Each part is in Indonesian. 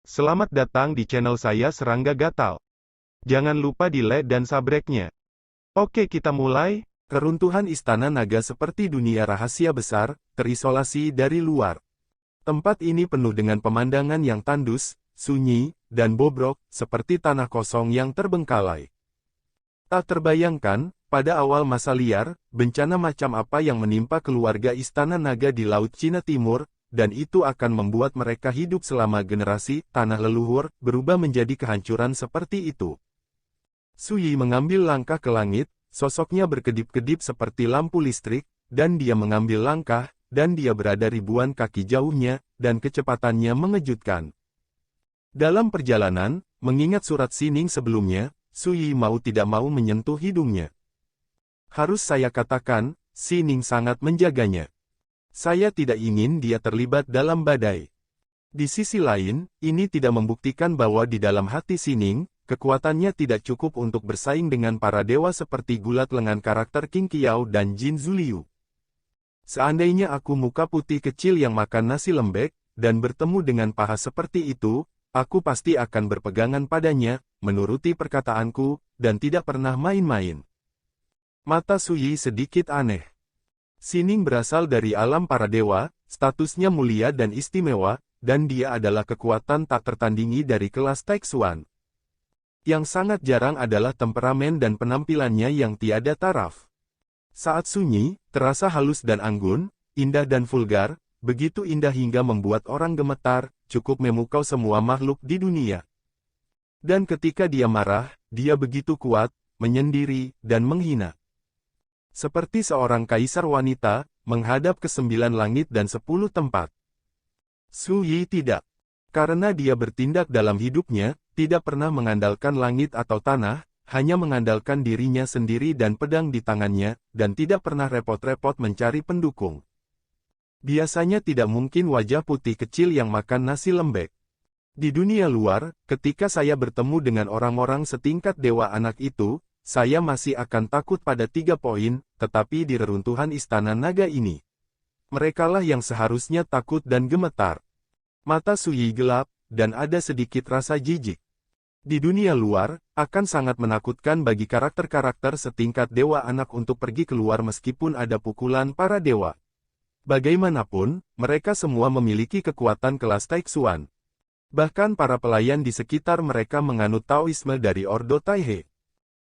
Selamat datang di channel saya Serangga Gatal. Jangan lupa di like dan subscribe-nya. Oke, kita mulai. Keruntuhan Istana Naga seperti dunia rahasia besar, terisolasi dari luar. Tempat ini penuh dengan pemandangan yang tandus, sunyi, dan bobrok, seperti tanah kosong yang terbengkalai. Tak terbayangkan, pada awal masa liar, bencana macam apa yang menimpa keluarga Istana Naga di Laut Cina Timur, dan itu akan membuat mereka hidup selama generasi, tanah leluhur, berubah menjadi kehancuran seperti itu. Suyi mengambil langkah ke langit, sosoknya berkedip-kedip seperti lampu listrik, dan dia mengambil langkah, dan dia berada ribuan kaki jauhnya, dan kecepatannya mengejutkan. Dalam perjalanan, mengingat surat Sining sebelumnya, Suyi mau tidak mau menyentuh hidungnya. Harus saya katakan, Sining sangat menjaganya. Saya tidak ingin dia terlibat dalam badai. Di sisi lain, ini tidak membuktikan bahwa di dalam hati Sining, kekuatannya tidak cukup untuk bersaing dengan para dewa seperti gulat lengan karakter King Qiao dan Jin Zuliu. Seandainya aku muka putih kecil yang makan nasi lembek, dan bertemu dengan paha seperti itu, aku pasti akan berpegangan padanya, menuruti perkataanku, dan tidak pernah main-main. Mata Suyi sedikit aneh. Sining berasal dari alam para dewa, statusnya mulia dan istimewa, dan dia adalah kekuatan tak tertandingi dari kelas Taixuan. Yang sangat jarang adalah temperamen dan penampilannya yang tiada taraf. Saat sunyi, terasa halus dan anggun, indah dan vulgar, begitu indah hingga membuat orang gemetar, cukup memukau semua makhluk di dunia. Dan ketika dia marah, dia begitu kuat, menyendiri, dan menghina. Seperti seorang kaisar wanita, menghadap ke 9 langit dan 10 tempat. Suyi tidak. Karena dia bertindak dalam hidupnya, tidak pernah mengandalkan langit atau tanah, hanya mengandalkan dirinya sendiri dan pedang di tangannya, dan tidak pernah repot-repot mencari pendukung. Biasanya tidak mungkin wajah putih kecil yang makan nasi lembek. Di dunia luar, ketika saya bertemu dengan orang-orang setingkat dewa anak itu, saya masih akan takut pada 3 poin, tetapi di reruntuhan Istana Naga ini, merekalah yang seharusnya takut dan gemetar. Mata Suyi gelap, dan ada sedikit rasa jijik. Di dunia luar, akan sangat menakutkan bagi karakter-karakter setingkat dewa anak untuk pergi keluar meskipun ada pukulan para dewa. Bagaimanapun, mereka semua memiliki kekuatan kelas Taixuan. Bahkan para pelayan di sekitar mereka menganut Taoisme dari Ordo Taihe.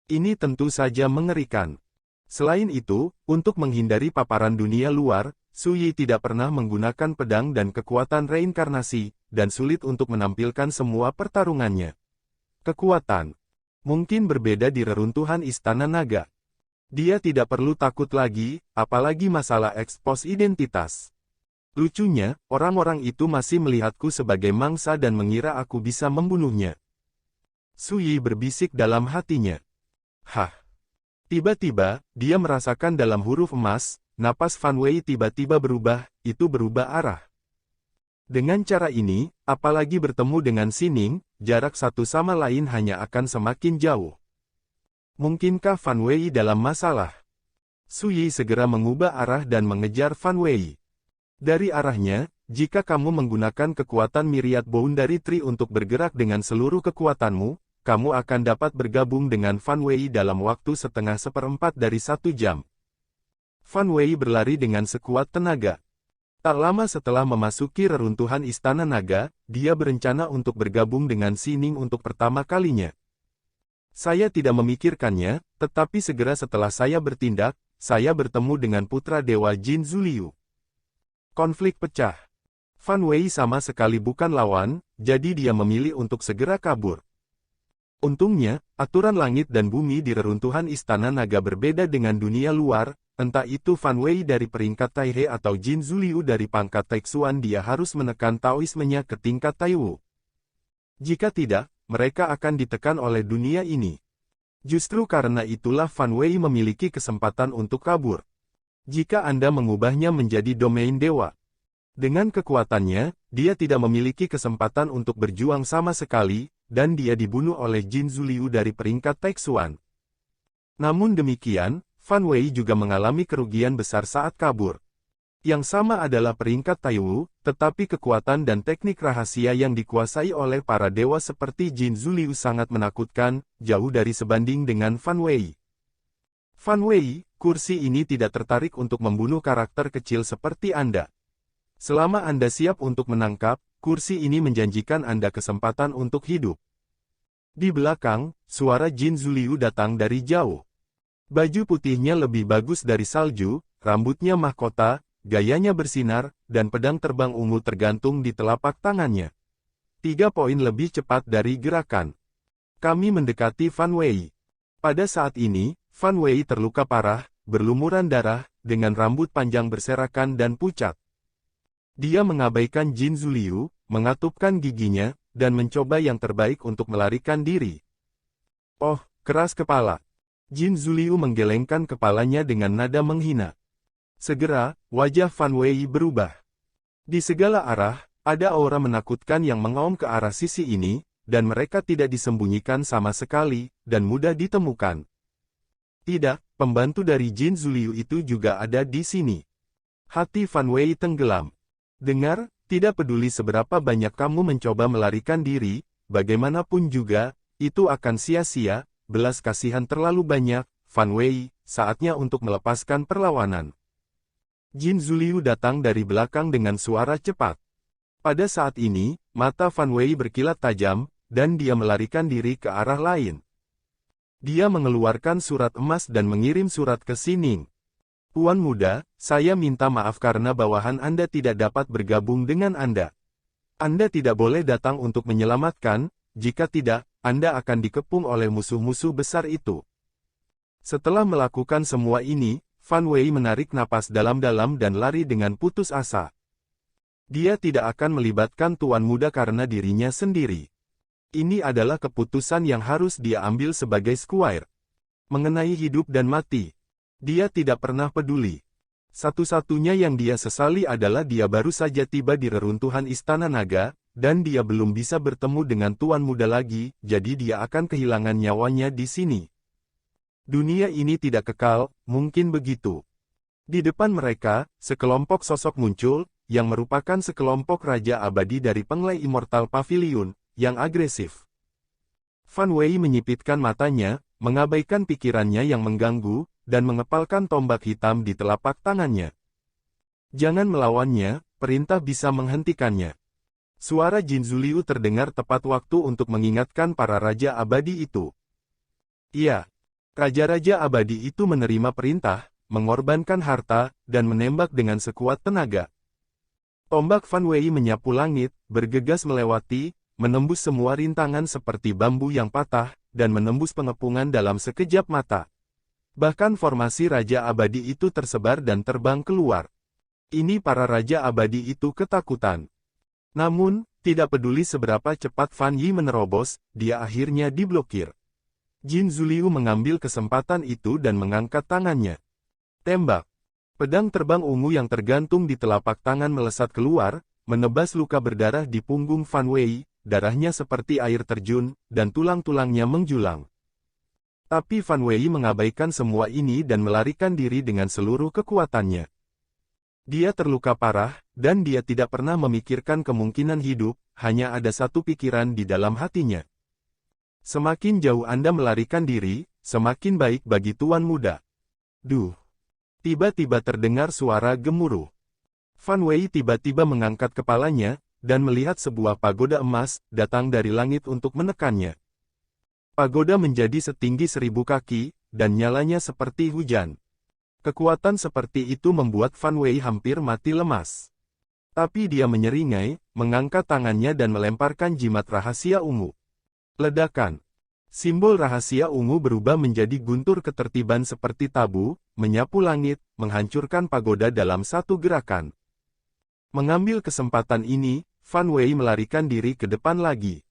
Ini tentu saja mengerikan. Selain itu, untuk menghindari paparan dunia luar, Suyi tidak pernah menggunakan pedang dan kekuatan reinkarnasi, dan sulit untuk menampilkan semua pertarungannya. Kekuatan mungkin berbeda di reruntuhan Istana Naga. Dia tidak perlu takut lagi, apalagi masalah ekspos identitas. Lucunya, orang-orang itu masih melihatku sebagai mangsa dan mengira aku bisa membunuhnya. Suyi berbisik dalam hatinya. Hah. Tiba-tiba, dia merasakan dalam huruf emas, napas Fan Wei tiba-tiba berubah, itu berubah arah. Dengan cara ini, apalagi bertemu dengan Sining, jarak satu sama lain hanya akan semakin jauh. Mungkinkah Fan Wei dalam masalah? Suyi segera mengubah arah dan mengejar Fan Wei. Dari arahnya, jika kamu menggunakan kekuatan Myriad Boundary Tree untuk bergerak dengan seluruh kekuatanmu, kamu akan dapat bergabung dengan Fan Wei dalam waktu setengah seperempat dari 1 jam. Fan Wei berlari dengan sekuat tenaga. Tak lama setelah memasuki reruntuhan Istana Naga, dia berencana untuk bergabung dengan Sining untuk pertama kalinya. Saya tidak memikirkannya, tetapi segera setelah saya bertindak, saya bertemu dengan putra dewa Jin Zuliu. Konflik pecah. Fan Wei sama sekali bukan lawan, jadi dia memilih untuk segera kabur. Untungnya, aturan langit dan bumi di reruntuhan Istana Naga berbeda dengan dunia luar, entah itu Fan Wei dari peringkat Taihe atau Jin Zuliu dari pangkat Taixuan, dia harus menekan Taoismenya ke tingkat Taiwu. Jika tidak, mereka akan ditekan oleh dunia ini. Justru karena itulah Fan Wei memiliki kesempatan untuk kabur. Jika Anda mengubahnya menjadi domain dewa, dengan kekuatannya, dia tidak memiliki kesempatan untuk berjuang sama sekali, dan dia dibunuh oleh Jin Zuliu dari peringkat Taixuan. Namun demikian, Fan Wei juga mengalami kerugian besar saat kabur. Yang sama adalah peringkat Taiwu, tetapi kekuatan dan teknik rahasia yang dikuasai oleh para dewa seperti Jin Zuliu sangat menakutkan, jauh dari sebanding dengan Fan Wei. Fan Wei, kursi ini tidak tertarik untuk membunuh karakter kecil seperti Anda. Selama Anda siap untuk menangkap, kursi ini menjanjikan Anda kesempatan untuk hidup. Di belakang, suara Jin Zuliu datang dari jauh. Baju putihnya lebih bagus dari salju, rambutnya mahkota, gayanya bersinar, dan pedang terbang ungu tergantung di telapak tangannya. 3 poin lebih cepat dari gerakan. Kami mendekati Fan Wei. Pada saat ini, Fan Wei terluka parah, berlumuran darah, dengan rambut panjang berserakan dan pucat. Dia mengabaikan Jin Zuliu, mengatupkan giginya, dan mencoba yang terbaik untuk melarikan diri. Oh, keras kepala. Jin Zuliu menggelengkan kepalanya dengan nada menghina. Segera, wajah Fan Wei berubah. Di segala arah, ada aura menakutkan yang mengaum ke arah sisi ini, dan mereka tidak disembunyikan sama sekali, dan mudah ditemukan. Tidak, pembantu dari Jin Zuliu itu juga ada di sini. Hati Fan Wei tenggelam. Dengar, tidak peduli seberapa banyak kamu mencoba melarikan diri, bagaimanapun juga, itu akan sia-sia, belas kasihan terlalu banyak, Fan Wei, saatnya untuk melepaskan perlawanan. Jin Zuliu datang dari belakang dengan suara cepat. Pada saat ini, mata Fan Wei berkilat tajam, dan dia melarikan diri ke arah lain. Dia mengeluarkan surat emas dan mengirim surat ke Sining. Tuan muda, saya minta maaf karena bawahan Anda tidak dapat bergabung dengan Anda. Anda tidak boleh datang untuk menyelamatkan, jika tidak, Anda akan dikepung oleh musuh-musuh besar itu. Setelah melakukan semua ini, Fan Wei menarik napas dalam-dalam dan lari dengan putus asa. Dia tidak akan melibatkan tuan muda karena dirinya sendiri. Ini adalah keputusan yang harus dia ambil sebagai squire. Mengenai hidup dan mati, dia tidak pernah peduli. Satu-satunya yang dia sesali adalah dia baru saja tiba di reruntuhan Istana Naga, dan dia belum bisa bertemu dengan tuan muda lagi, jadi dia akan kehilangan nyawanya di sini. Dunia ini tidak kekal, mungkin begitu. Di depan mereka, sekelompok sosok muncul, yang merupakan sekelompok raja abadi dari Penglai Immortal Pavilion, yang agresif. Fan Wei menyipitkan matanya, mengabaikan pikirannya yang mengganggu, dan mengepalkan tombak hitam di telapak tangannya. Jangan melawannya, perintah bisa menghentikannya. Suara Jin Zuliu terdengar tepat waktu untuk mengingatkan para raja abadi itu. Iya, raja-raja abadi itu menerima perintah, mengorbankan harta, dan menembak dengan sekuat tenaga. Tombak Fan Wei menyapu langit, bergegas melewati, menembus semua rintangan seperti bambu yang patah, dan menembus pengepungan dalam sekejap mata. Bahkan formasi Raja Abadi itu tersebar dan terbang keluar. Ini para Raja Abadi itu ketakutan. Namun, tidak peduli seberapa cepat Fan Yi menerobos, dia akhirnya diblokir. Jin Zuliu mengambil kesempatan itu dan mengangkat tangannya. Tembak. Pedang terbang ungu yang tergantung di telapak tangan melesat keluar, menebas luka berdarah di punggung Fan Wei, darahnya seperti air terjun, dan tulang-tulangnya menjulang. Tapi Fan Wei mengabaikan semua ini dan melarikan diri dengan seluruh kekuatannya. Dia terluka parah, dan dia tidak pernah memikirkan kemungkinan hidup, hanya ada satu pikiran di dalam hatinya. Semakin jauh Anda melarikan diri, semakin baik bagi tuan muda. Duh! Tiba-tiba terdengar suara gemuruh. Fan Wei tiba-tiba mengangkat kepalanya, dan melihat sebuah pagoda emas, datang dari langit untuk menekannya. Pagoda menjadi setinggi 1000 kaki, dan nyalanya seperti hujan. Kekuatan seperti itu membuat Fan Wei hampir mati lemas. Tapi dia menyeringai, mengangkat tangannya dan melemparkan jimat rahasia ungu. Ledakan. Simbol rahasia ungu berubah menjadi guntur ketertiban seperti tabu, menyapu langit, menghancurkan pagoda dalam satu gerakan. Mengambil kesempatan ini, Fan Wei melarikan diri ke depan lagi.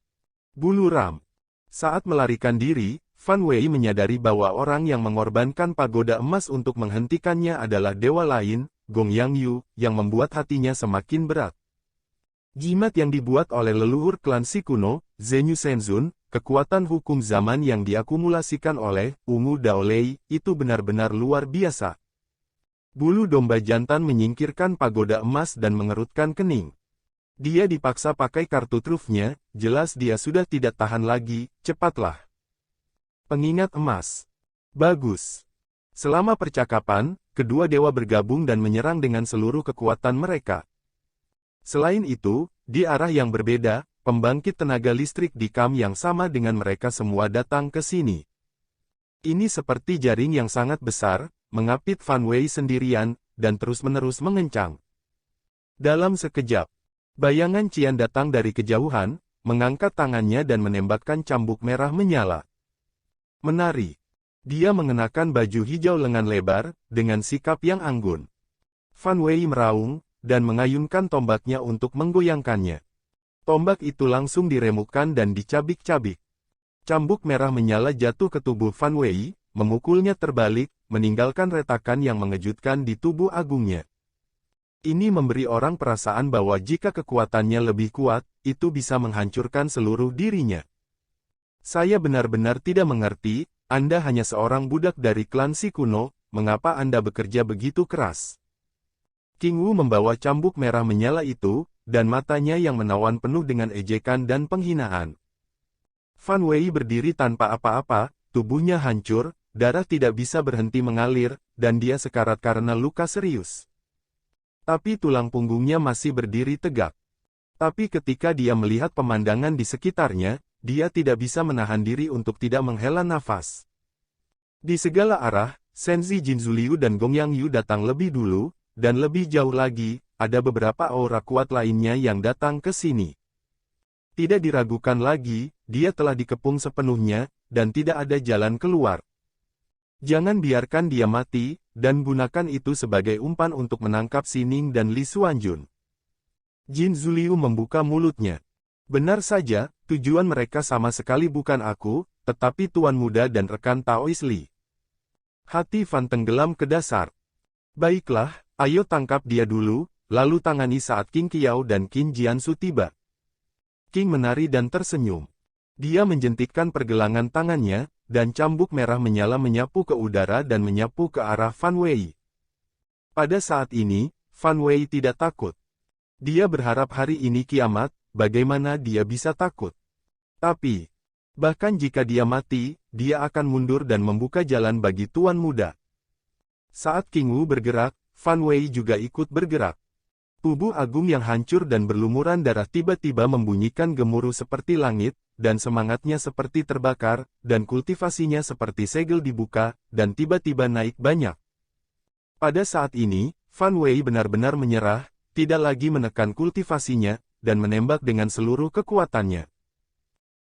Bulu ram. Saat melarikan diri, Fan Wei menyadari bahwa orang yang mengorbankan pagoda emas untuk menghentikannya adalah dewa lain, Gong Yangyu, yang membuat hatinya semakin berat. Jimat yang dibuat oleh leluhur klan Si kuno, Zenyu Shenzun, kekuatan hukum zaman yang diakumulasikan oleh Ungu Daolei, itu benar-benar luar biasa. Bulu domba jantan menyingkirkan pagoda emas dan mengerutkan kening. Dia dipaksa pakai kartu trufnya, jelas dia sudah tidak tahan lagi, cepatlah. Pengingat emas. Bagus. Selama percakapan, kedua dewa bergabung dan menyerang dengan seluruh kekuatan mereka. Selain itu, di arah yang berbeda, pembangkit tenaga listrik di kam yang sama dengan mereka semua datang ke sini. Ini seperti jaring yang sangat besar, mengapit Fan Wei sendirian, dan terus-menerus mengencang. Dalam sekejap, bayangan Qian datang dari kejauhan, mengangkat tangannya dan menembakkan cambuk merah menyala. Menari. Dia mengenakan baju hijau lengan lebar, dengan sikap yang anggun. Fan Wei meraung, dan mengayunkan tombaknya untuk menggoyangkannya. Tombak itu langsung diremukkan dan dicabik-cabik. Cambuk merah menyala jatuh ke tubuh Fan Wei, memukulnya terbalik, meninggalkan retakan yang mengejutkan di tubuh agungnya. Ini memberi orang perasaan bahwa jika kekuatannya lebih kuat, itu bisa menghancurkan seluruh dirinya. Saya benar-benar tidak mengerti, Anda hanya seorang budak dari klan Si kuno, mengapa Anda bekerja begitu keras? King Wu membawa cambuk merah menyala itu, dan matanya yang menawan penuh dengan ejekan dan penghinaan. Fan Wei berdiri tanpa apa-apa, tubuhnya hancur, darah tidak bisa berhenti mengalir, dan dia sekarat karena luka serius. Tapi tulang punggungnya masih berdiri tegak. Tapi ketika dia melihat pemandangan di sekitarnya, dia tidak bisa menahan diri untuk tidak menghela nafas. Di segala arah, Senzi Jinzuliu dan Gong Yang Yu datang lebih dulu, dan lebih jauh lagi, ada beberapa aura kuat lainnya yang datang ke sini. Tidak diragukan lagi, dia telah dikepung sepenuhnya, dan tidak ada jalan keluar. Jangan biarkan dia mati, dan gunakan itu sebagai umpan untuk menangkap Sining dan Li Xuanjun. Jin Zuliu membuka mulutnya. Benar saja, tujuan mereka sama sekali bukan aku, tetapi Tuan Muda dan rekan Taois Li. Hati Fan tenggelam ke dasar. Baiklah, ayo tangkap dia dulu, lalu tangani saat King Qiao dan Qin Jiansu tiba. King menari dan tersenyum. Dia menjentikkan pergelangan tangannya, dan cambuk merah menyala menyapu ke udara dan menyapu ke arah Fan Wei. Pada saat ini, Fan Wei tidak takut. Dia berharap hari ini kiamat, bagaimana dia bisa takut? Tapi, bahkan jika dia mati, dia akan mundur dan membuka jalan bagi Tuan Muda. Saat King Wu bergerak, Fan Wei juga ikut bergerak. Tubuh agung yang hancur dan berlumuran darah tiba-tiba membunyikan gemuruh seperti langit, dan semangatnya seperti terbakar, dan kultivasinya seperti segel dibuka, dan tiba-tiba naik banyak. Pada saat ini, Fan Wei benar-benar menyerah, tidak lagi menekan kultivasinya, dan menembak dengan seluruh kekuatannya.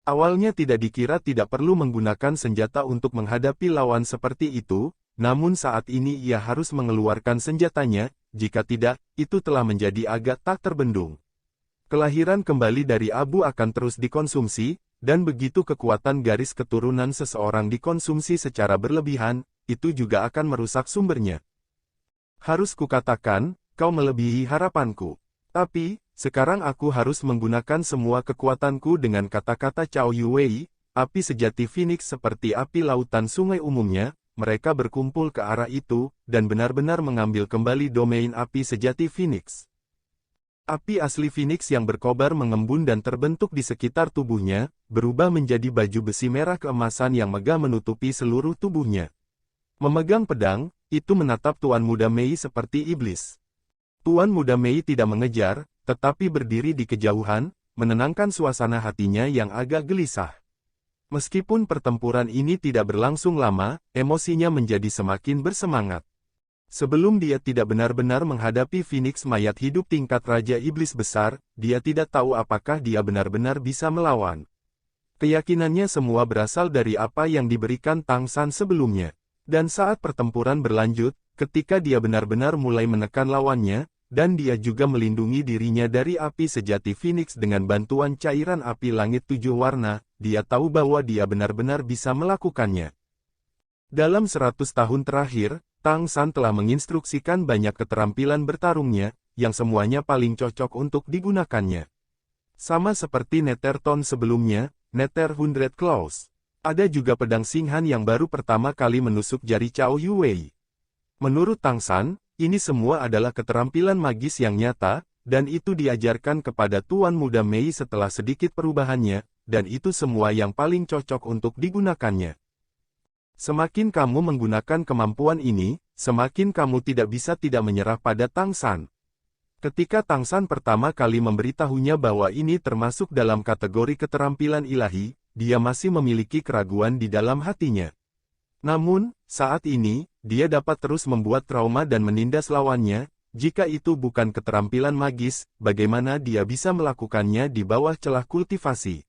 Awalnya tidak dikira tidak perlu menggunakan senjata untuk menghadapi lawan seperti itu, namun saat ini ia harus mengeluarkan senjatanya, jika tidak, itu telah menjadi agak tak terbendung. Kelahiran kembali dari abu akan terus dikonsumsi, dan begitu kekuatan garis keturunan seseorang dikonsumsi secara berlebihan, itu juga akan merusak sumbernya. Harus kukatakan, kau melebihi harapanku. Tapi, sekarang aku harus menggunakan semua kekuatanku dengan kata-kata Cao Yuwei, api sejati Phoenix seperti api lautan sungai umumnya, mereka berkumpul ke arah itu, dan benar-benar mengambil kembali domain api sejati Phoenix. Api asli Phoenix yang berkobar mengembun dan terbentuk di sekitar tubuhnya, berubah menjadi baju besi merah keemasan yang megah menutupi seluruh tubuhnya. Memegang pedang, itu menatap Tuan Muda Mei seperti iblis. Tuan Muda Mei tidak mengejar, tetapi berdiri di kejauhan, menenangkan suasana hatinya yang agak gelisah. Meskipun pertempuran ini tidak berlangsung lama, emosinya menjadi semakin bersemangat. Sebelum dia tidak benar-benar menghadapi Phoenix mayat hidup tingkat Raja Iblis Besar, dia tidak tahu apakah dia benar-benar bisa melawan. Keyakinannya semua berasal dari apa yang diberikan Tang San sebelumnya. Dan saat pertempuran berlanjut, ketika dia benar-benar mulai menekan lawannya, dan dia juga melindungi dirinya dari api sejati Phoenix dengan bantuan cairan api langit 7 warna, dia tahu bahwa dia benar-benar bisa melakukannya. Dalam 100 tahun terakhir, Tang San telah menginstruksikan banyak keterampilan bertarungnya, yang semuanya paling cocok untuk digunakannya. Sama seperti Netherton sebelumnya, Nether Hundred Claws. Ada juga pedang Singhan yang baru pertama kali menusuk jari Cao Yuwei. Menurut Tang San, ini semua adalah keterampilan magis yang nyata, dan itu diajarkan kepada Tuan Muda Mei setelah sedikit perubahannya, dan itu semua yang paling cocok untuk digunakannya. Semakin kamu menggunakan kemampuan ini, semakin kamu tidak bisa tidak menyerah pada Tang San. Ketika Tang San pertama kali memberitahunya bahwa ini termasuk dalam kategori keterampilan ilahi, dia masih memiliki keraguan di dalam hatinya. Namun, saat ini, dia dapat terus membuat trauma dan menindas lawannya. Jika itu bukan keterampilan magis, bagaimana dia bisa melakukannya di bawah celah kultivasi?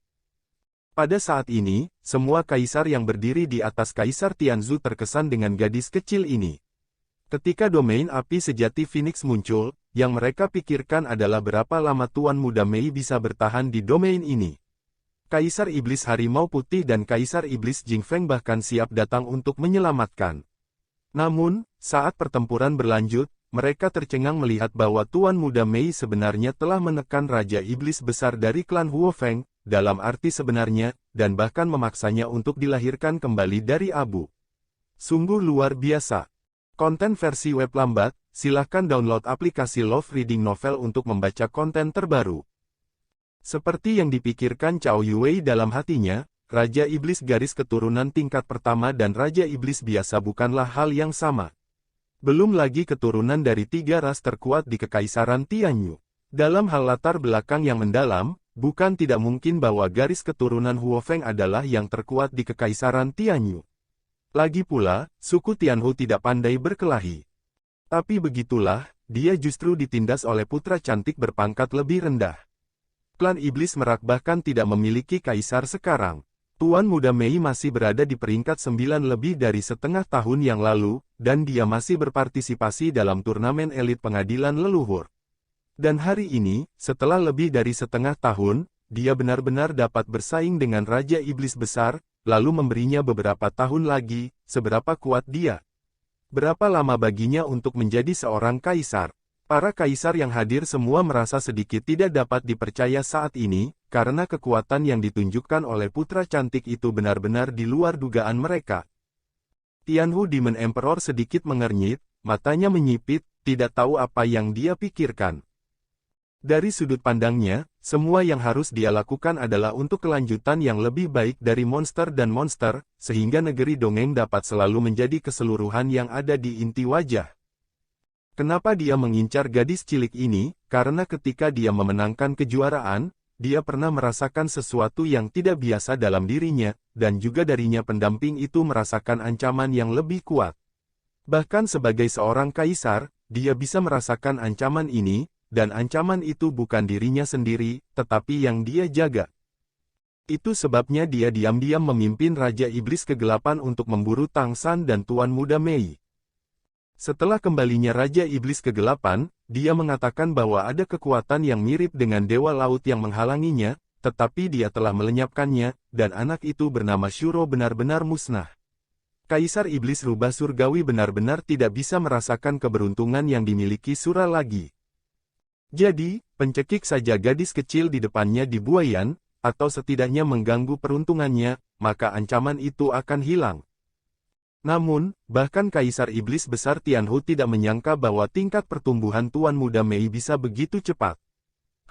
Pada saat ini, semua kaisar yang berdiri di atas Kaisar Tianzhu terkesan dengan gadis kecil ini. Ketika domain api sejati Phoenix muncul, yang mereka pikirkan adalah berapa lama Tuan Muda Mei bisa bertahan di domain ini. Kaisar Iblis Harimau Putih dan Kaisar Iblis Jingfeng bahkan siap datang untuk menyelamatkan. Namun, saat pertempuran berlanjut, mereka tercengang melihat bahwa Tuan Muda Mei sebenarnya telah menekan Raja Iblis Besar dari klan Huo Feng, dalam arti sebenarnya, dan bahkan memaksanya untuk dilahirkan kembali dari abu. Sungguh luar biasa. Konten versi web lambat, silahkan download aplikasi Love Reading Novel untuk membaca konten terbaru. Seperti yang dipikirkan Cao Yue dalam hatinya, Raja Iblis garis keturunan tingkat pertama dan Raja Iblis biasa bukanlah hal yang sama. Belum lagi keturunan dari 3 ras terkuat di Kekaisaran Tianyu. Dalam hal latar belakang yang mendalam, bukan tidak mungkin bahwa garis keturunan Huo Feng adalah yang terkuat di Kekaisaran Tianyu. Lagi pula, suku Tianhu tidak pandai berkelahi. Tapi begitulah, dia justru ditindas oleh putra cantik berpangkat lebih rendah. Klan Iblis Merak bahkan tidak memiliki kaisar sekarang. Tuan Muda Mei masih berada di peringkat 9 lebih dari setengah tahun yang lalu, dan dia masih berpartisipasi dalam turnamen elit pengadilan leluhur. Dan hari ini, setelah lebih dari setengah tahun, dia benar-benar dapat bersaing dengan Raja Iblis Besar, lalu memberinya beberapa tahun lagi, seberapa kuat dia. Berapa lama baginya untuk menjadi seorang kaisar? Para kaisar yang hadir semua merasa sedikit tidak dapat dipercaya saat ini, karena kekuatan yang ditunjukkan oleh putra cantik itu benar-benar di luar dugaan mereka. Tianhu Demon Emperor sedikit mengernyit, matanya menyipit, tidak tahu apa yang dia pikirkan. Dari sudut pandangnya, semua yang harus dia lakukan adalah untuk kelanjutan yang lebih baik dari monster dan monster, sehingga negeri dongeng dapat selalu menjadi keseluruhan yang ada di inti wajah. Kenapa dia mengincar gadis cilik ini? Karena ketika dia memenangkan kejuaraan, dia pernah merasakan sesuatu yang tidak biasa dalam dirinya, dan juga darinya pendamping itu merasakan ancaman yang lebih kuat. Bahkan sebagai seorang kaisar, dia bisa merasakan ancaman ini, dan ancaman itu bukan dirinya sendiri, tetapi yang dia jaga. Itu sebabnya dia diam-diam memimpin Raja Iblis Kegelapan untuk memburu Tang San dan Tuan Muda Mei. Setelah kembalinya Raja Iblis Kegelapan, dia mengatakan bahwa ada kekuatan yang mirip dengan Dewa Laut yang menghalanginya, tetapi dia telah melenyapkannya, dan anak itu bernama Shuro benar-benar musnah. Kaisar Iblis Rubah Surgawi benar-benar tidak bisa merasakan keberuntungan yang dimiliki Sura lagi. Jadi, pencekik saja gadis kecil di depannya di buayan, atau setidaknya mengganggu peruntungannya, maka ancaman itu akan hilang. Namun, bahkan Kaisar Iblis Besar Tianhu tidak menyangka bahwa tingkat pertumbuhan Tuan Muda Mei bisa begitu cepat.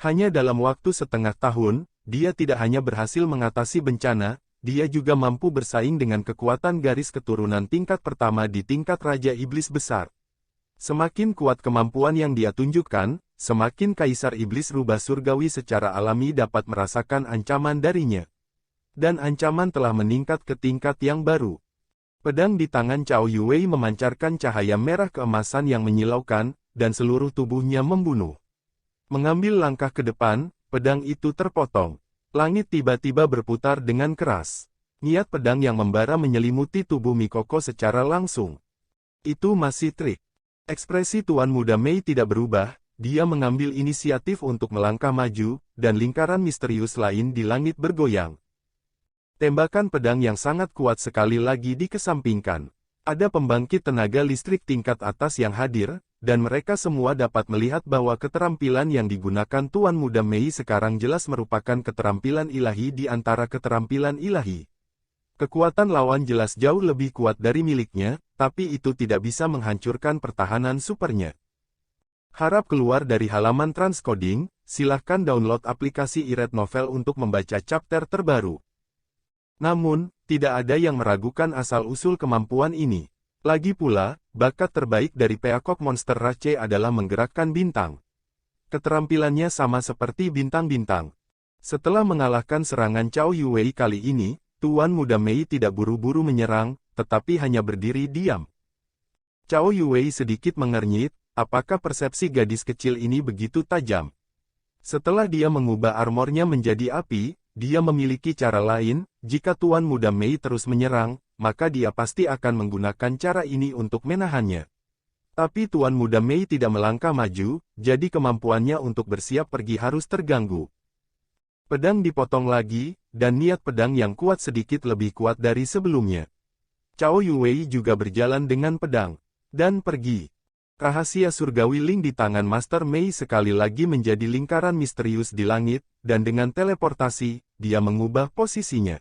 Hanya dalam waktu setengah tahun, dia tidak hanya berhasil mengatasi bencana, dia juga mampu bersaing dengan kekuatan garis keturunan tingkat pertama di tingkat Raja Iblis Besar. Semakin kuat kemampuan yang dia tunjukkan, semakin Kaisar Iblis Rubah Surgawi secara alami dapat merasakan ancaman darinya. Dan ancaman telah meningkat ke tingkat yang baru. Pedang di tangan Cao Yue memancarkan cahaya merah keemasan yang menyilaukan, dan seluruh tubuhnya membunuh. Mengambil langkah ke depan, pedang itu terpotong. Langit tiba-tiba berputar dengan keras. Niat pedang yang membara menyelimuti tubuh Mikoko secara langsung. Itu masih trik. Ekspresi Tuan Muda Mei tidak berubah, dia mengambil inisiatif untuk melangkah maju, dan lingkaran misterius lain di langit bergoyang. Tembakan pedang yang sangat kuat sekali lagi dikesampingkan. Ada pembangkit tenaga listrik tingkat atas yang hadir, dan mereka semua dapat melihat bahwa keterampilan yang digunakan Tuan Muda Mei sekarang jelas merupakan keterampilan ilahi di antara keterampilan ilahi. Kekuatan lawan jelas jauh lebih kuat dari miliknya, tapi itu tidak bisa menghancurkan pertahanan supernya. Harap keluar dari halaman transcoding, silahkan download aplikasi iRead Novel untuk membaca chapter terbaru. Namun, tidak ada yang meragukan asal-usul kemampuan ini. Lagi pula, bakat terbaik dari Peacock Monster Rache adalah menggerakkan bintang. Keterampilannya sama seperti bintang-bintang. Setelah mengalahkan serangan Cao Yuwei kali ini, Tuan Muda Mei tidak buru-buru menyerang, tetapi hanya berdiri diam. Cao Yuwei sedikit mengernyit, apakah persepsi gadis kecil ini begitu tajam? Setelah dia mengubah armornya menjadi api, dia memiliki cara lain. Jika Tuan Muda Mei terus menyerang, maka dia pasti akan menggunakan cara ini untuk menahannya. Tapi Tuan Muda Mei tidak melangkah maju, jadi kemampuannya untuk bersiap pergi harus terganggu. Pedang dipotong lagi, dan niat pedang yang kuat sedikit lebih kuat dari sebelumnya. Cao Yuwei juga berjalan dengan pedang, dan pergi. Rahasia surgawi Ling di tangan Master Mei sekali lagi menjadi lingkaran misterius di langit, dan dengan teleportasi, dia mengubah posisinya.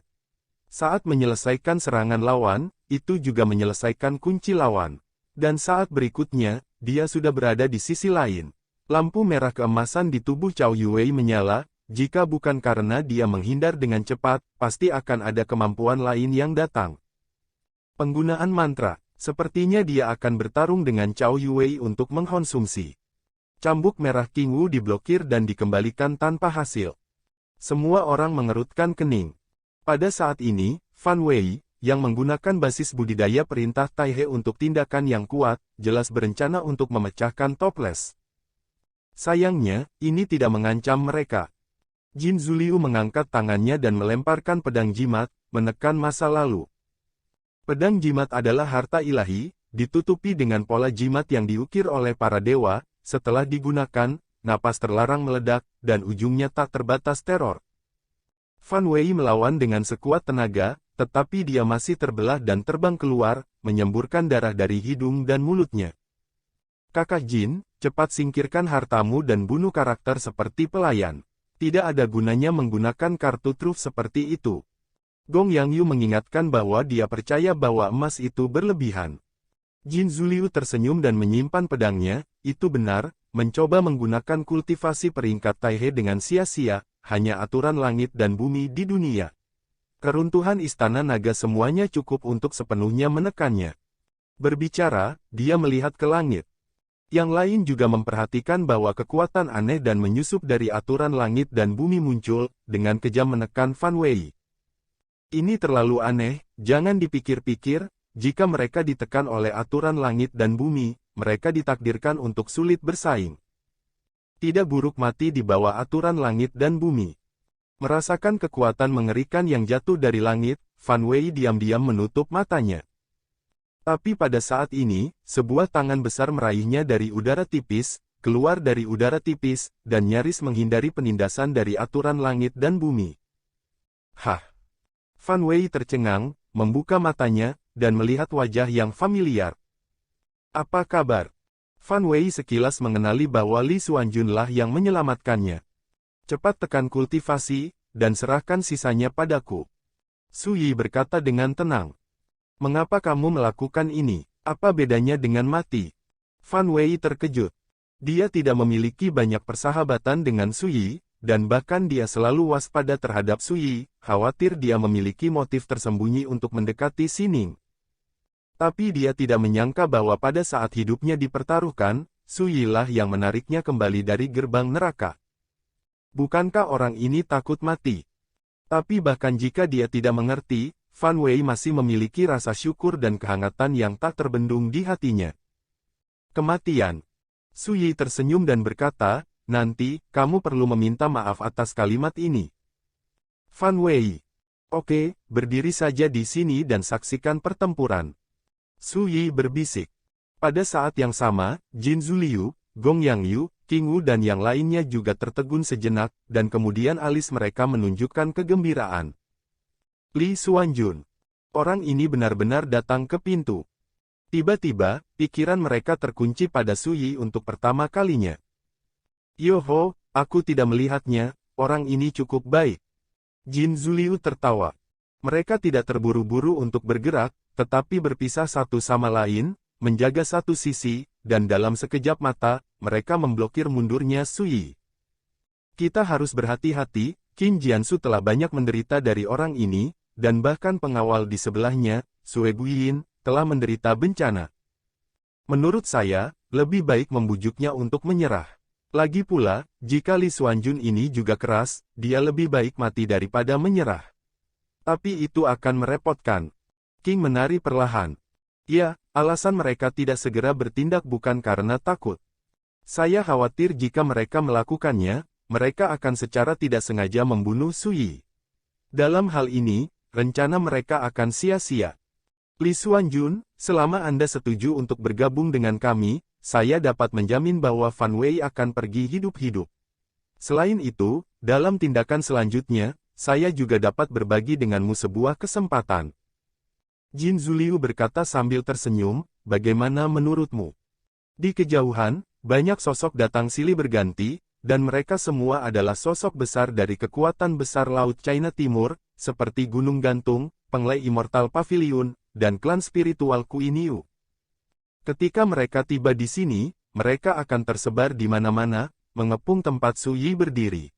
Saat menyelesaikan serangan lawan, itu juga menyelesaikan kunci lawan. Dan saat berikutnya, dia sudah berada di sisi lain. Lampu merah keemasan di tubuh Cao Yuwei menyala. Jika bukan karena dia menghindar dengan cepat, pasti akan ada kemampuan lain yang datang. Penggunaan mantra, sepertinya dia akan bertarung dengan Cao Yuwei untuk mengkonsumsi. Cambuk merah King Wu diblokir dan dikembalikan tanpa hasil. Semua orang mengerutkan kening. Pada saat ini, Fan Wei, yang menggunakan basis budidaya perintah Taihe untuk tindakan yang kuat, jelas berencana untuk memecahkan Toples. Sayangnya, ini tidak mengancam mereka. Jin Zuliu mengangkat tangannya dan melemparkan pedang jimat, menekan masa lalu. Pedang jimat adalah harta ilahi, ditutupi dengan pola jimat yang diukir oleh para dewa. Setelah digunakan, napas terlarang meledak, dan ujungnya tak terbatas teror. Fan Wei melawan dengan sekuat tenaga, tetapi dia masih terbelah dan terbang keluar, menyemburkan darah dari hidung dan mulutnya. Kakak Jin, cepat singkirkan hartamu dan bunuh karakter seperti pelayan. Tidak ada gunanya menggunakan kartu truf seperti itu. Gong Yangyu mengingatkan bahwa dia percaya bahwa emas itu berlebihan. Jin Zuliu tersenyum dan menyimpan pedangnya. Itu benar, mencoba menggunakan kultivasi peringkat Taihe dengan sia-sia, hanya aturan langit dan bumi di dunia. Keruntuhan istana naga semuanya cukup untuk sepenuhnya menekannya. Berbicara, dia melihat ke langit. Yang lain juga memperhatikan bahwa kekuatan aneh dan menyusup dari aturan langit dan bumi muncul, dengan kejam menekan Fan Wei. Ini terlalu aneh, jangan dipikir-pikir, jika mereka ditekan oleh aturan langit dan bumi, mereka ditakdirkan untuk sulit bersaing. Tidak buruk mati di bawah aturan langit dan bumi. Merasakan kekuatan mengerikan yang jatuh dari langit, Fan Wei diam-diam menutup matanya. Tapi pada saat ini, sebuah tangan besar meraihnya dari udara tipis, keluar dari udara tipis, dan nyaris menghindari penindasan dari aturan langit dan bumi. Hah! Fan Wei tercengang, membuka matanya, dan melihat wajah yang familiar. Apa kabar? Fan Wei sekilas mengenali bahwa Li Xuanjunlah yang menyelamatkannya. Cepat tekan kultivasi, dan serahkan sisanya padaku. Su Yi berkata dengan tenang. Mengapa kamu melakukan ini? Apa bedanya dengan mati? Fan Wei terkejut. Dia tidak memiliki banyak persahabatan dengan Su Yi, dan bahkan dia selalu waspada terhadap Su Yi, khawatir dia memiliki motif tersembunyi untuk mendekati Sining. Tapi dia tidak menyangka bahwa pada saat hidupnya dipertaruhkan, Su Yi lah yang menariknya kembali dari gerbang neraka. Bukankah orang ini takut mati? Tapi bahkan jika dia tidak mengerti, Fan Wei masih memiliki rasa syukur dan kehangatan yang tak terbendung di hatinya. Kematian. Su Yi tersenyum dan berkata, nanti, kamu perlu meminta maaf atas kalimat ini. Fan Wei. Oke, berdiri saja di sini dan saksikan pertempuran. Su Yi berbisik. Pada saat yang sama, Jin Zuliu, Gong Yangyu, King Wu dan yang lainnya juga tertegun sejenak, dan kemudian alis mereka menunjukkan kegembiraan. Li Xuanjun. Orang ini benar-benar datang ke pintu. Tiba-tiba, pikiran mereka terkunci pada Su Yi untuk pertama kalinya. Yoho, aku tidak melihatnya, orang ini cukup baik. Jin Zuliu tertawa. Mereka tidak terburu-buru untuk bergerak, tetapi berpisah satu sama lain, menjaga satu sisi, dan dalam sekejap mata, mereka memblokir mundurnya Sui. Kita harus berhati-hati, Qin Jiansu telah banyak menderita dari orang ini, dan bahkan pengawal di sebelahnya, Sue Guiyin, telah menderita bencana. Menurut saya, lebih baik membujuknya untuk menyerah. Lagi pula, jika Li Xuanjun ini juga keras, dia lebih baik mati daripada menyerah. Tapi itu akan merepotkan. King menari perlahan. Ya, alasan mereka tidak segera bertindak bukan karena takut. Saya khawatir jika mereka melakukannya, mereka akan secara tidak sengaja membunuh Sui. Dalam hal ini, rencana mereka akan sia-sia. Li Xuanjun, selama Anda setuju untuk bergabung dengan kami, saya dapat menjamin bahwa Fan Wei akan pergi hidup-hidup. Selain itu, dalam tindakan selanjutnya, saya juga dapat berbagi denganmu sebuah kesempatan. Jin Zuliu berkata sambil tersenyum, bagaimana menurutmu? Di kejauhan, banyak sosok datang silih berganti, dan mereka semua adalah sosok besar dari kekuatan besar Laut China Timur, seperti Gunung Gantung, Penglai Immortal Pavilion, dan klan spiritual Kuiniu. Ketika mereka tiba di sini, mereka akan tersebar di mana-mana, mengepung tempat Sui berdiri.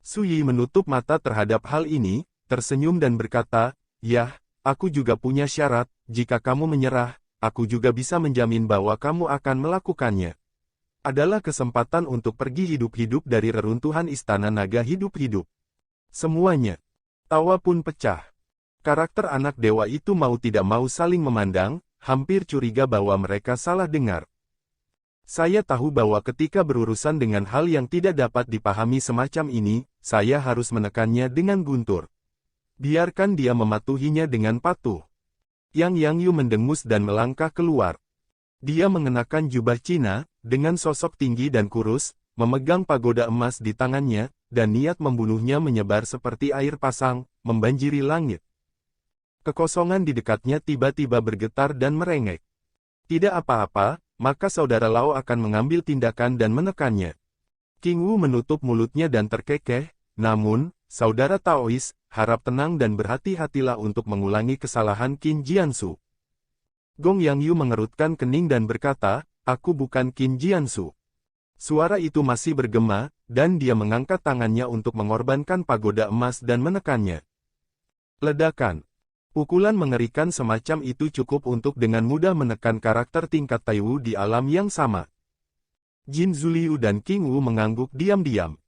Sui menutup mata terhadap hal ini, tersenyum dan berkata, "Yah, aku juga punya syarat, jika kamu menyerah, aku juga bisa menjamin bahwa kamu akan melakukannya. Adalah kesempatan untuk pergi hidup-hidup dari reruntuhan istana naga hidup-hidup." Semuanya. Tawa pun pecah. Karakter anak dewa itu mau tidak mau saling memandang, hampir curiga bahwa mereka salah dengar. Saya tahu bahwa ketika berurusan dengan hal yang tidak dapat dipahami semacam ini, saya harus menekannya dengan guntur. Biarkan dia mematuhinya dengan patuh. Yang Yu mendengus dan melangkah keluar. Dia mengenakan jubah Cina, dengan sosok tinggi dan kurus, memegang pagoda emas di tangannya, dan niat membunuhnya menyebar seperti air pasang, membanjiri langit. Kekosongan di dekatnya tiba-tiba bergetar dan merengek. Tidak apa-apa, maka saudara Lao akan mengambil tindakan dan menekannya. King Wu menutup mulutnya dan terkekeh, namun, saudara Taois, harap tenang dan berhati-hatilah untuk mengulangi kesalahan Qin Jiansu. Gong Yangyu mengerutkan kening dan berkata, aku bukan Qin Jiansu. Suara itu masih bergema, dan dia mengangkat tangannya untuk mengorbankan pagoda emas dan menekannya. Ledakan. Pukulan mengerikan semacam itu cukup untuk dengan mudah menekan karakter tingkat Taiwu di alam yang sama. Jin Zuliu dan King Wu mengangguk diam-diam.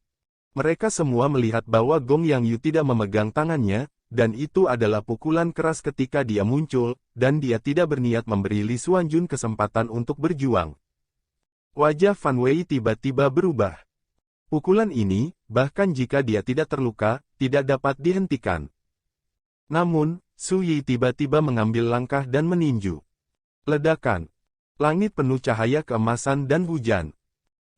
Mereka semua melihat bahwa Gong Yangyu tidak memegang tangannya, dan itu adalah pukulan keras ketika dia muncul, dan dia tidak berniat memberi Li Xuanjun kesempatan untuk berjuang. Wajah Fan Wei tiba-tiba berubah. Pukulan ini, bahkan jika dia tidak terluka, tidak dapat dihentikan. Namun, Su Yi tiba-tiba mengambil langkah dan meninju. Ledakan. Langit penuh cahaya keemasan dan hujan.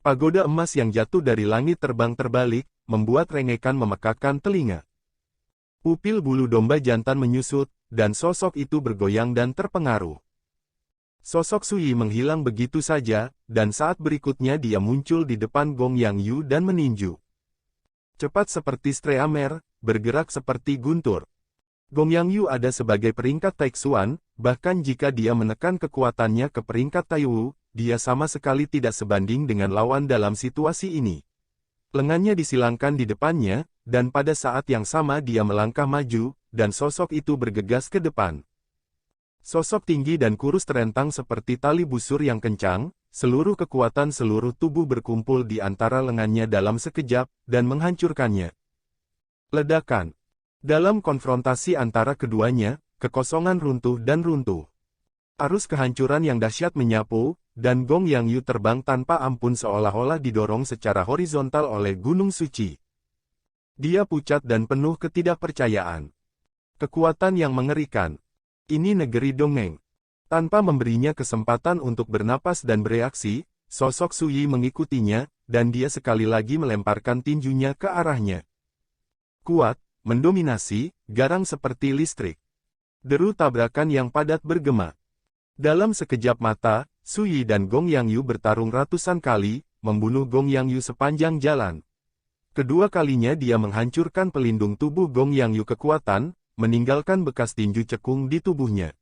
Pagoda emas yang jatuh dari langit terbang terbalik, membuat rengekan memekakkan telinga. Pupil bulu domba jantan menyusut, dan sosok itu bergoyang dan terpengaruh. Sosok Su Yi menghilang begitu saja, dan saat berikutnya dia muncul di depan Gong Yangyu dan meninju. Cepat seperti streamer, bergerak seperti guntur. Gong Yangyu ada sebagai peringkat Taixuan, bahkan jika dia menekan kekuatannya ke peringkat Taiwu, dia sama sekali tidak sebanding dengan lawan dalam situasi ini. Lengannya disilangkan di depannya, dan pada saat yang sama dia melangkah maju, dan sosok itu bergegas ke depan. Sosok tinggi dan kurus terentang seperti tali busur yang kencang, seluruh kekuatan seluruh tubuh berkumpul di antara lengannya dalam sekejap, dan menghancurkannya. Ledakan. Dalam konfrontasi antara keduanya, kekosongan runtuh dan runtuh. Arus kehancuran yang dahsyat menyapu, dan Gong Yangyu terbang tanpa ampun seolah-olah didorong secara horizontal oleh gunung suci. Dia pucat dan penuh ketidakpercayaan. Kekuatan yang mengerikan. Ini negeri dongeng. Tanpa memberinya kesempatan untuk bernapas dan bereaksi, sosok Su Yi mengikutinya, dan dia sekali lagi melemparkan tinjunya ke arahnya. Kuat, mendominasi, garang seperti listrik. Deru tabrakan yang padat bergema. Dalam sekejap mata, Su Yi dan Gong Yangyu bertarung ratusan kali, membunuh Gong Yangyu sepanjang jalan. Kedua kalinya dia menghancurkan pelindung tubuh Gong Yangyu kekuatan, meninggalkan bekas tinju cekung di tubuhnya.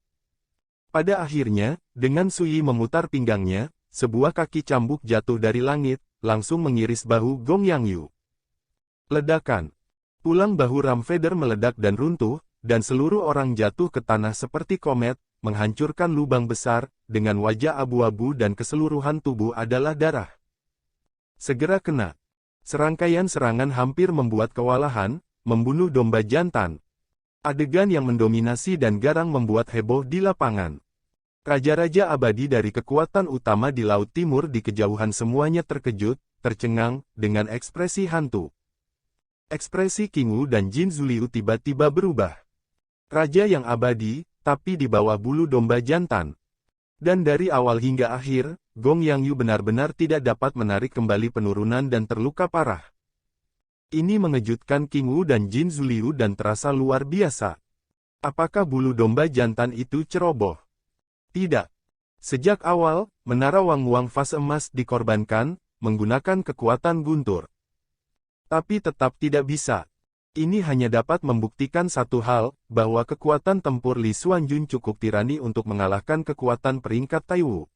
Pada akhirnya, dengan Sui memutar pinggangnya, sebuah kaki cambuk jatuh dari langit, langsung mengiris bahu Gong Yangyu. Ledakan. Tulang bahu Ram Vader meledak dan runtuh, dan seluruh orang jatuh ke tanah seperti komet, menghancurkan lubang besar, dengan wajah abu-abu dan keseluruhan tubuh adalah darah. Segera kena. Serangkaian serangan hampir membuat kewalahan, membunuh domba jantan. Adegan yang mendominasi dan garang membuat heboh di lapangan. Raja-raja abadi dari kekuatan utama di Laut Timur di kejauhan semuanya terkejut, tercengang, dengan ekspresi hantu. Ekspresi King Wu dan Jin Zuliu tiba-tiba berubah. Raja yang abadi, tapi di bawah bulu domba jantan. Dan dari awal hingga akhir, Gong Yangyu benar-benar tidak dapat menarik kembali penurunan dan terluka parah. Ini mengejutkan King Wu dan Jin Zuliu dan terasa luar biasa. Apakah bulu domba jantan itu ceroboh? Tidak. Sejak awal, menara Wang fase emas dikorbankan, menggunakan kekuatan guntur. Tapi tetap tidak bisa. Ini hanya dapat membuktikan satu hal, bahwa kekuatan tempur Li Xuanjun cukup tirani untuk mengalahkan kekuatan peringkat Taiwu.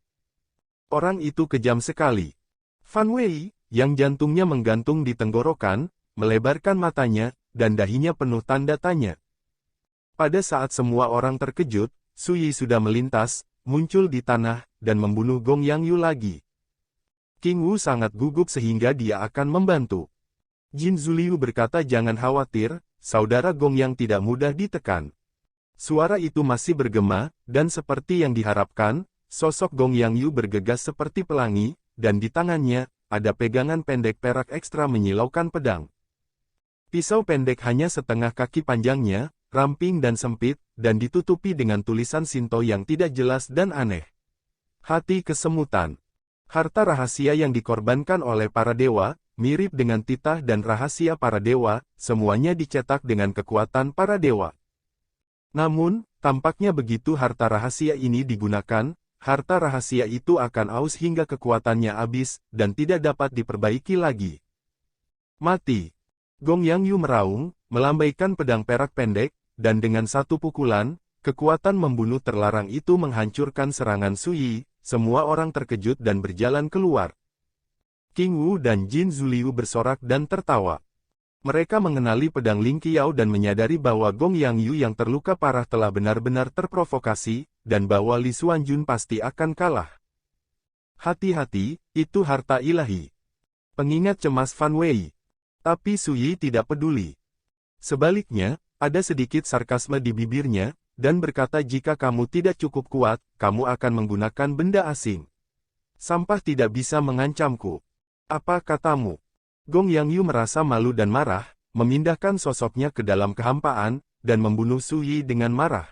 Orang itu kejam sekali. Fan Wei, yang jantungnya menggantung di tenggorokan, melebarkan matanya, dan dahinya penuh tanda tanya. Pada saat semua orang terkejut, Sui sudah melintas, muncul di tanah, dan membunuh Gong Yangyu lagi. King Wu sangat gugup sehingga dia akan membantu. Jin Zuliu berkata jangan khawatir, saudara Gong Yang tidak mudah ditekan. Suara itu masih bergema, dan seperti yang diharapkan, sosok Gong Yangyu bergegas seperti pelangi, dan di tangannya, ada pegangan pendek perak ekstra menyilaukan pedang. Pisau pendek hanya setengah kaki panjangnya, ramping dan sempit, dan ditutupi dengan tulisan Shinto yang tidak jelas dan aneh. Hati kesemutan. Harta rahasia yang dikorbankan oleh para dewa, mirip dengan titah dan rahasia para dewa, semuanya dicetak dengan kekuatan para dewa. Namun, tampaknya begitu harta rahasia ini digunakan, harta rahasia itu akan aus hingga kekuatannya habis, dan tidak dapat diperbaiki lagi. Mati. Gong Yangyu meraung, melambaikan pedang perak pendek, dan dengan satu pukulan, kekuatan membunuh terlarang itu menghancurkan serangan Sui, semua orang terkejut dan berjalan keluar. King Wu dan Jin Zuliu bersorak dan tertawa. Mereka mengenali pedang Ling Qiao dan menyadari bahwa Gong Yangyu yang terluka parah telah benar-benar terprovokasi, dan bahwa Li Xuanjun pasti akan kalah. Hati-hati, itu harta ilahi. Pengingat cemas Fan Wei. Tapi Sui tidak peduli. Sebaliknya, ada sedikit sarkasme di bibirnya, dan berkata jika kamu tidak cukup kuat, kamu akan menggunakan benda asing. Sampah tidak bisa mengancamku. Apa katamu? Gong Yangyu merasa malu dan marah, memindahkan sosoknya ke dalam kehampaan, dan membunuh Sui dengan marah.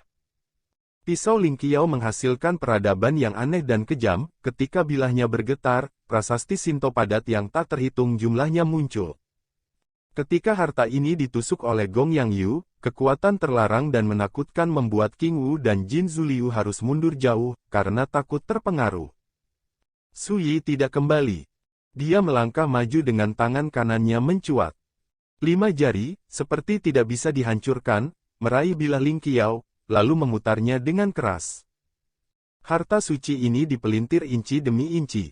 Pisau Ling Qiao menghasilkan peradaban yang aneh dan kejam, ketika bilahnya bergetar, prasasti Shinto padat yang tak terhitung jumlahnya muncul. Ketika harta ini ditusuk oleh Gong Yangyu, kekuatan terlarang dan menakutkan membuat King Wu dan Jin Zuliu harus mundur jauh, karena takut terpengaruh. Sui tidak kembali. Dia melangkah maju dengan tangan kanannya mencuat. 5 jari, seperti tidak bisa dihancurkan, meraih bilah Ling Qiao, lalu memutarnya dengan keras. Harta suci ini dipelintir inci demi inci.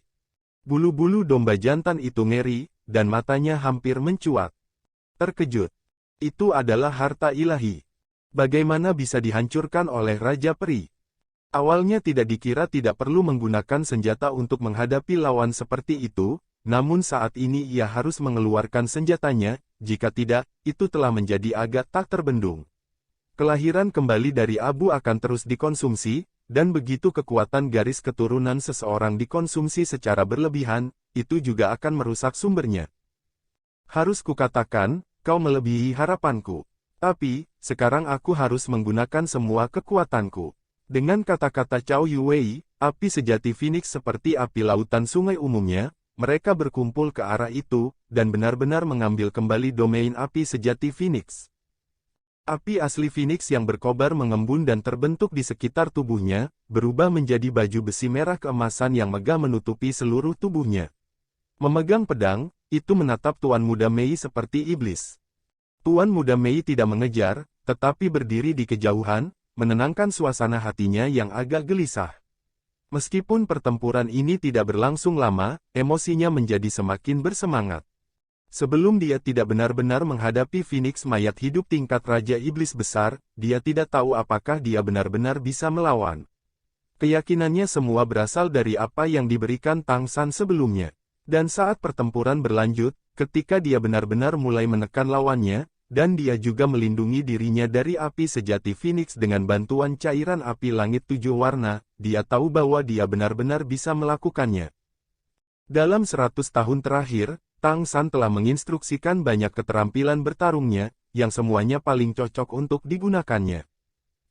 Bulu-bulu domba jantan itu ngeri, dan matanya hampir mencuat. Terkejut. Itu adalah harta ilahi. Bagaimana bisa dihancurkan oleh Raja Peri? Awalnya tidak dikira tidak perlu menggunakan senjata untuk menghadapi lawan seperti itu, namun saat ini ia harus mengeluarkan senjatanya, jika tidak, itu telah menjadi agak tak terbendung. Kelahiran kembali dari abu akan terus dikonsumsi, dan begitu kekuatan garis keturunan seseorang dikonsumsi secara berlebihan, itu juga akan merusak sumbernya. Harus kukatakan, kau melebihi harapanku. Tapi, sekarang aku harus menggunakan semua kekuatanku. Dengan kata-kata Cao Yuwei, api sejati Phoenix seperti api lautan sungai umumnya, mereka berkumpul ke arah itu, dan benar-benar mengambil kembali domain api sejati Phoenix. Api asli Phoenix yang berkobar mengembun dan terbentuk di sekitar tubuhnya, berubah menjadi baju besi merah keemasan yang megah menutupi seluruh tubuhnya. Memegang pedang, itu menatap Tuan Muda Mei seperti iblis. Tuan Muda Mei tidak mengejar, tetapi berdiri di kejauhan, menenangkan suasana hatinya yang agak gelisah. Meskipun pertempuran ini tidak berlangsung lama, emosinya menjadi semakin bersemangat. Sebelum dia tidak benar-benar menghadapi Phoenix mayat hidup tingkat Raja Iblis Besar, dia tidak tahu apakah dia benar-benar bisa melawan. Keyakinannya semua berasal dari apa yang diberikan Tang San sebelumnya. Dan saat pertempuran berlanjut, ketika dia benar-benar mulai menekan lawannya, dan dia juga melindungi dirinya dari api sejati Phoenix dengan bantuan cairan api langit 7 warna, dia tahu bahwa dia benar-benar bisa melakukannya. Dalam 100 tahun terakhir, Tang San telah menginstruksikan banyak keterampilan bertarungnya, yang semuanya paling cocok untuk digunakannya.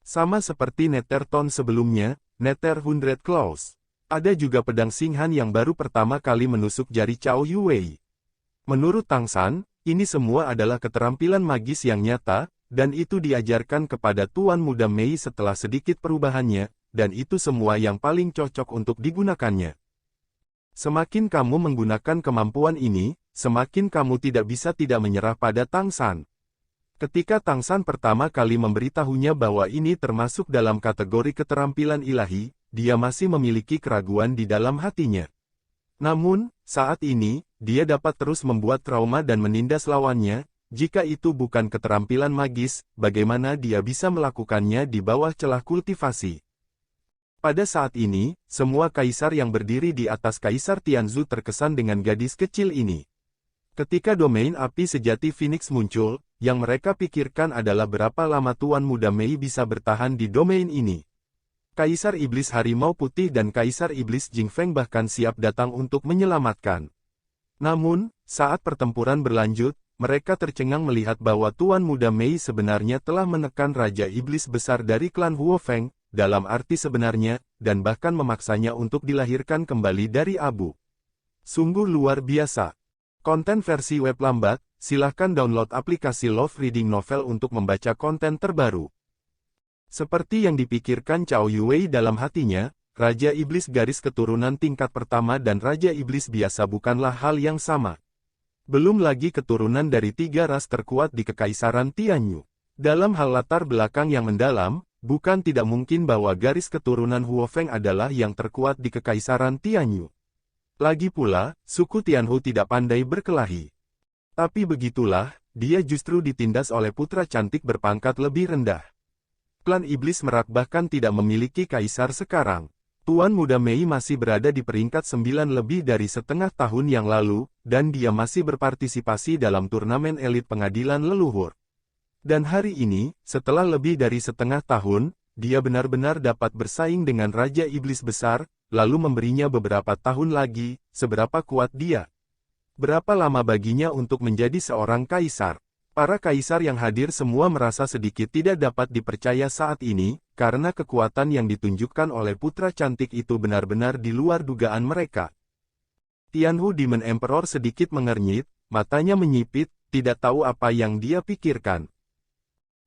Sama seperti Netherton sebelumnya, Nether 100 Claws. Ada juga pedang Singhan yang baru pertama kali menusuk jari Cao Yuwei. Menurut Tang San, ini semua adalah keterampilan magis yang nyata, dan itu diajarkan kepada Tuan Muda Mei setelah sedikit perubahannya, dan itu semua yang paling cocok untuk digunakannya. Semakin kamu menggunakan kemampuan ini, semakin kamu tidak bisa tidak menyerah pada Tang San. Ketika Tang San pertama kali memberitahunya bahwa ini termasuk dalam kategori keterampilan ilahi, dia masih memiliki keraguan di dalam hatinya. Namun, saat ini, dia dapat terus membuat trauma dan menindas lawannya. Jika itu bukan keterampilan magis, bagaimana dia bisa melakukannya di bawah celah kultivasi? Pada saat ini, semua kaisar yang berdiri di atas Kaisar Tianzhu terkesan dengan gadis kecil ini. Ketika domain api sejati Phoenix muncul, yang mereka pikirkan adalah berapa lama Tuan Muda Mei bisa bertahan di domain ini. Kaisar Iblis Harimau Putih dan Kaisar Iblis Jingfeng bahkan siap datang untuk menyelamatkan. Namun, saat pertempuran berlanjut, mereka tercengang melihat bahwa Tuan Muda Mei sebenarnya telah menekan Raja Iblis Besar dari klan Huofeng, dalam arti sebenarnya, dan bahkan memaksanya untuk dilahirkan kembali dari abu. Sungguh luar biasa. Konten versi web lambat, silahkan download aplikasi Love Reading Novel untuk membaca konten terbaru. Seperti yang dipikirkan Cao Yuwei dalam hatinya, Raja Iblis garis keturunan tingkat pertama dan Raja Iblis biasa bukanlah hal yang sama. Belum lagi keturunan dari 3 ras terkuat di Kekaisaran Tianyu. Dalam hal latar belakang yang mendalam, bukan tidak mungkin bahwa garis keturunan Huofeng adalah yang terkuat di Kekaisaran Tianyu. Lagi pula, suku Tianhu tidak pandai berkelahi. Tapi begitulah, dia justru ditindas oleh putra cantik berpangkat lebih rendah. Klan Iblis Merak bahkan tidak memiliki kaisar sekarang. Tuan Muda Mei masih berada di peringkat 9 lebih dari setengah tahun yang lalu, dan dia masih berpartisipasi dalam turnamen elit pengadilan leluhur. Dan hari ini, setelah lebih dari setengah tahun, dia benar-benar dapat bersaing dengan Raja Iblis Besar, lalu memberinya beberapa tahun lagi, seberapa kuat dia. Berapa lama baginya untuk menjadi seorang kaisar? Para kaisar yang hadir semua merasa sedikit tidak dapat dipercaya saat ini, karena kekuatan yang ditunjukkan oleh putra cantik itu benar-benar di luar dugaan mereka. Tianhu Demon Emperor sedikit mengernyit, matanya menyipit, tidak tahu apa yang dia pikirkan.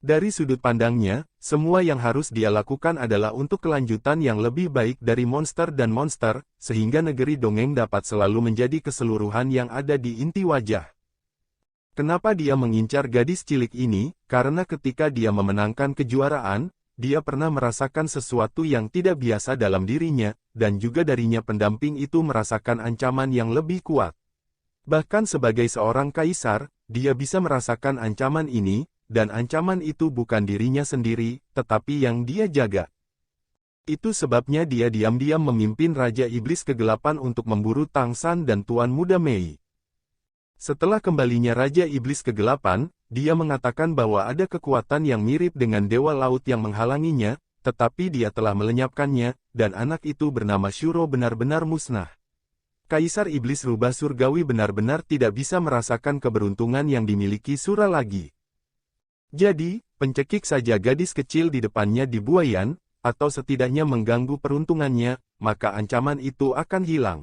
Dari sudut pandangnya, semua yang harus dia lakukan adalah untuk kelanjutan yang lebih baik dari monster dan monster, sehingga negeri dongeng dapat selalu menjadi keseluruhan yang ada di inti wajah. Kenapa dia mengincar gadis cilik ini? Karena ketika dia memenangkan kejuaraan, dia pernah merasakan sesuatu yang tidak biasa dalam dirinya, dan juga darinya pendamping itu merasakan ancaman yang lebih kuat. Bahkan sebagai seorang kaisar, dia bisa merasakan ancaman ini, dan ancaman itu bukan dirinya sendiri, tetapi yang dia jaga. Itu sebabnya dia diam-diam memimpin Raja Iblis Kegelapan untuk memburu Tang San dan Tuan Muda Mei. Setelah kembalinya Raja Iblis Kegelapan, dia mengatakan bahwa ada kekuatan yang mirip dengan Dewa Laut yang menghalanginya, tetapi dia telah melenyapkannya, dan anak itu bernama Shuro benar-benar musnah. Kaisar Iblis Rubah Surgawi benar-benar tidak bisa merasakan keberuntungan yang dimiliki Sura lagi. Jadi, pencekik saja gadis kecil di depannya di buayan, atau setidaknya mengganggu peruntungannya, maka ancaman itu akan hilang.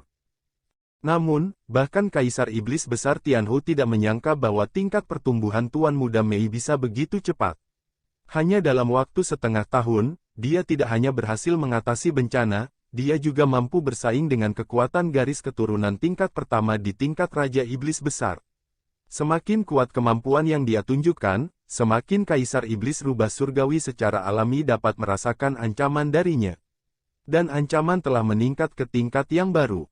Namun, bahkan Kaisar Iblis Besar Tianhu tidak menyangka bahwa tingkat pertumbuhan Tuan Muda Mei bisa begitu cepat. Hanya dalam waktu setengah tahun, dia tidak hanya berhasil mengatasi bencana, dia juga mampu bersaing dengan kekuatan garis keturunan tingkat pertama di tingkat Raja Iblis Besar. Semakin kuat kemampuan yang dia tunjukkan, semakin Kaisar Iblis Rubah Surgawi secara alami dapat merasakan ancaman darinya. Dan ancaman telah meningkat ke tingkat yang baru.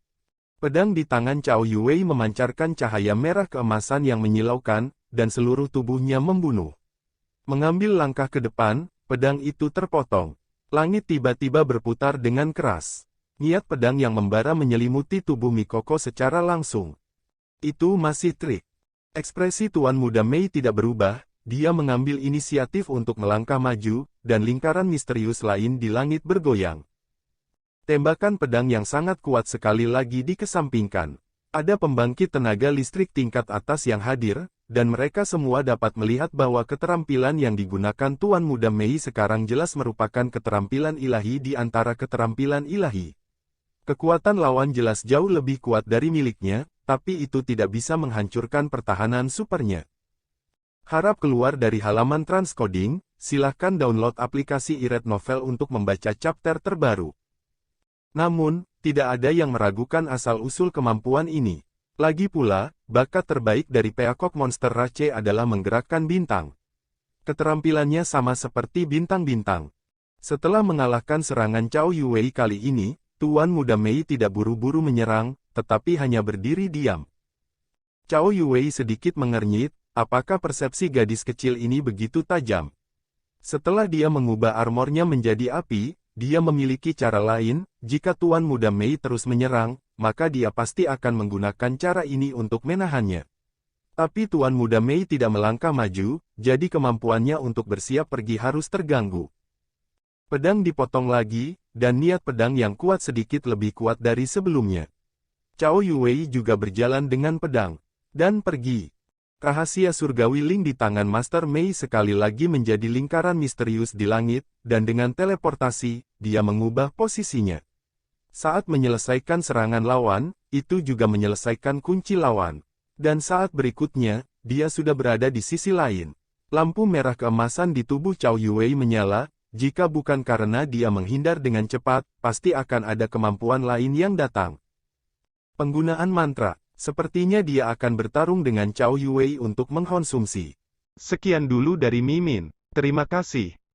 Pedang di tangan Cao Yuwei memancarkan cahaya merah keemasan yang menyilaukan, dan seluruh tubuhnya membunuh. Mengambil langkah ke depan, pedang itu terpotong. Langit tiba-tiba berputar dengan keras. Niat pedang yang membara menyelimuti tubuh Mikoko secara langsung. Itu masih trik. Ekspresi Tuan Muda Mei tidak berubah, dia mengambil inisiatif untuk melangkah maju, dan lingkaran misterius lain di langit bergoyang. Tembakan pedang yang sangat kuat sekali lagi dikesampingkan. Ada pembangkit tenaga listrik tingkat atas yang hadir, dan mereka semua dapat melihat bahwa keterampilan yang digunakan Tuan Muda Mei sekarang jelas merupakan keterampilan ilahi di antara keterampilan ilahi. Kekuatan lawan jelas jauh lebih kuat dari miliknya, tapi itu tidak bisa menghancurkan pertahanan supernya. Harap keluar dari halaman transcoding, silahkan download aplikasi iRead Novel untuk membaca chapter terbaru. Namun, tidak ada yang meragukan asal-usul kemampuan ini. Lagi pula, bakat terbaik dari Peacock Monster Rache adalah menggerakkan bintang. Keterampilannya sama seperti bintang-bintang. Setelah mengalahkan serangan Cao Yuwei kali ini, Tuan Muda Mei tidak buru-buru menyerang, tetapi hanya berdiri diam. Cao Yuwei sedikit mengernyit, apakah persepsi gadis kecil ini begitu tajam? Setelah dia mengubah armornya menjadi api, dia memiliki cara lain, jika Tuan Muda Mei terus menyerang, maka dia pasti akan menggunakan cara ini untuk menahannya. Tapi Tuan Muda Mei tidak melangkah maju, jadi kemampuannya untuk bersiap pergi harus terganggu. Pedang dipotong lagi, dan niat pedang yang kuat sedikit lebih kuat dari sebelumnya. Cao Yuwei juga berjalan dengan pedang, dan pergi. Rahasia surgawi Ling di tangan Master Mei sekali lagi menjadi lingkaran misterius di langit, dan dengan teleportasi, dia mengubah posisinya. Saat menyelesaikan serangan lawan, itu juga menyelesaikan kunci lawan. Dan saat berikutnya, dia sudah berada di sisi lain. Lampu merah keemasan di tubuh Cao Yuwei menyala, jika bukan karena dia menghindar dengan cepat, pasti akan ada kemampuan lain yang datang. Penggunaan mantra, sepertinya dia akan bertarung dengan Cao Yuwei untuk mengkonsumsi. Sekian dulu dari Mimin. Terima kasih.